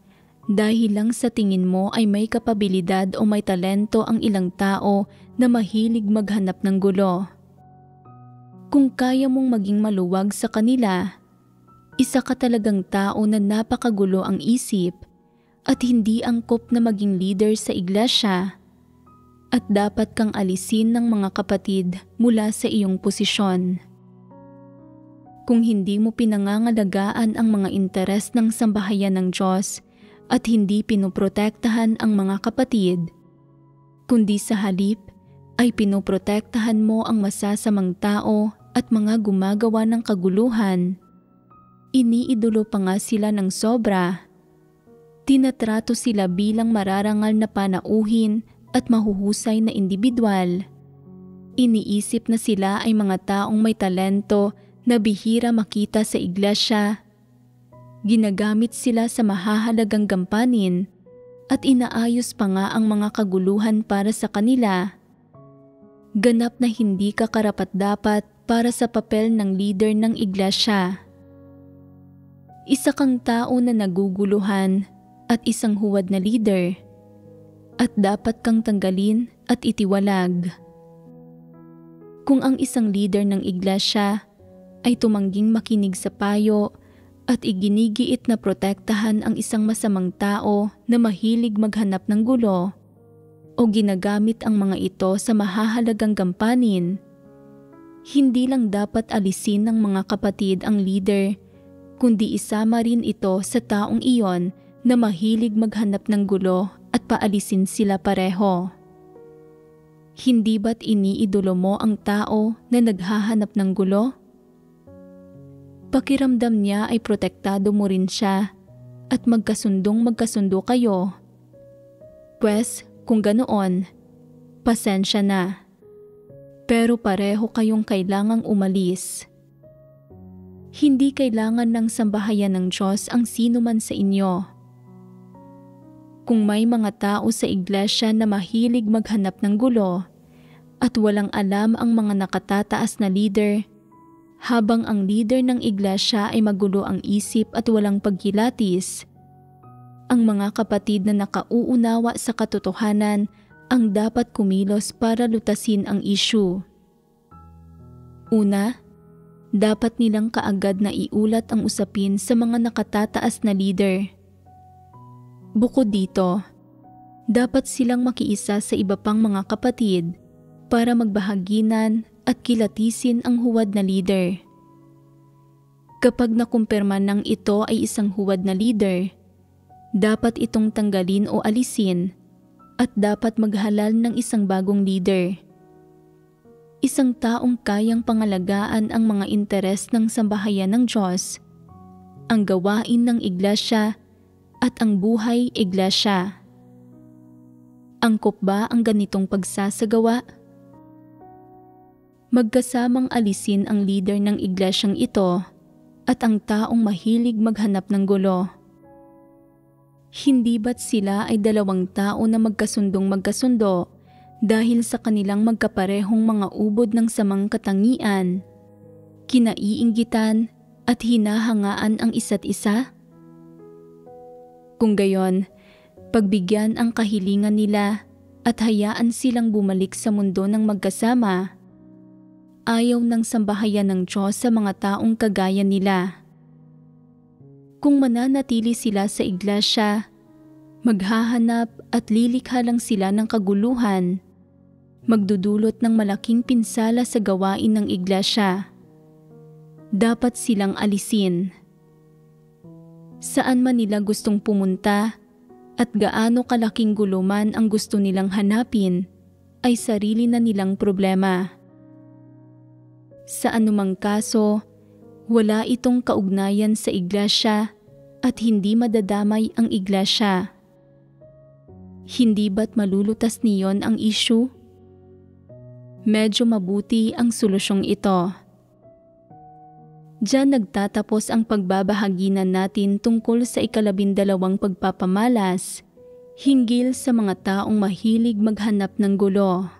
dahil lang sa tingin mo ay may kapabilidad o may talento ang ilang tao na mahilig maghanap ng gulo. Kung kaya mong maging maluwag sa kanila, isa ka talagang tao na napakagulo ang isip at hindi angkop na maging leader sa iglesia, at dapat kang alisin ng mga kapatid mula sa iyong posisyon. Kung hindi mo pinangangalagaan ang mga interes ng sambahayan ng Diyos at hindi pinoprotektahan ang mga kapatid, kundi sa halip ay pinoprotektahan mo ang masasamang tao at mga gumagawa ng kaguluhan, iniidolo pa nga sila ng sobra. Tinatrato sila bilang mararangal na panauhin at mahuhusay na individual. Iniisip na sila ay mga taong may talento na bihira makita sa iglesia. Ginagamit sila sa mahahalagang gampanin at inaayos pa nga ang mga kaguluhan para sa kanila. Ganap na hindi ka karapat-dapat para sa papel ng leader ng iglesia. Isa kang tao na naguguluhan at isang huwad na leader, at dapat kang tanggalin at itiwalag. Kung ang isang leader ng iglesia ay tumangging makinig sa payo at iginigiit na protektahan ang isang masamang tao na mahilig maghanap ng gulo o ginagamit ang mga ito sa mahahalagang gampanin, hindi lang dapat alisin ng mga kapatid ang leader, kundi isama rin ito sa taong iyon na mahilig maghanap ng gulo at paalisin sila pareho. Hindi ba't iniidolo mo ang tao na naghahanap ng gulo? Pakiramdam niya ay protektado mo rin siya at magkasundo kayo. Pwes, kung ganoon, pasensya na. Pero pareho kayong kailangang umalis. Hindi kailangan ng sambahayan ng Diyos ang sino man sa inyo. Kung may mga tao sa iglesia na mahilig maghanap ng gulo at walang alam ang mga nakatataas na leader, habang ang leader ng iglesia ay magulo ang isip at walang paghilatis, ang mga kapatid na nakauunawa sa katotohanan ang dapat kumilos para lutasin ang issue. Una, dapat nilang kaagad na iulat ang usapin sa mga nakatataas na leader. Bukod dito, Dapat silang makiisa sa iba pang mga kapatid para magbahaginan at kilatisin ang huwad na leader. Kapag nakumpirma ng ito ay isang huwad na leader, dapat itong tanggalin o alisin at dapat maghalal ng isang bagong leader. Isang taong kayang pangalagaan ang mga interes ng sambahayan ng Diyos, ang gawain ng iglesia at ang buhay iglesia. Angkop ba ang ganitong pagsasagawa? Magkasamang alisin ang leader ng iglesyang ito at ang taong mahilig maghanap ng gulo. Hindi ba't sila ay dalawang tao na magkasundo dahil sa kanilang magkaparehong mga ubod ng samang katangian, kinaiinggitan at hinahangaan ang isa't isa? Kung gayon, pagbigyan ang kahilingan nila at hayaan silang bumalik sa mundo ng magkasama. Ayaw ng sambahayan ng Diyos sa mga taong kagaya nila. Kung mananatili sila sa iglesia, maghahanap at lilikha lang sila ng kaguluhan, magdudulot ng malaking pinsala sa gawain ng iglesia. Dapat silang alisin. Saan man nila gustong pumunta at gaano kalaking guluman ang gusto nilang hanapin, ay sarili na nilang problema. Sa anumang kaso, wala itong kaugnayan sa iglesia at hindi madadamay ang iglesia. Hindi ba't malulutas niyon ang issue? Medyo mabuti ang solusyong ito. Diyan nagtatapos ang pagbabahaginan natin tungkol sa 12 pagpapamalas hinggil sa mga taong mahilig maghanap ng gulo.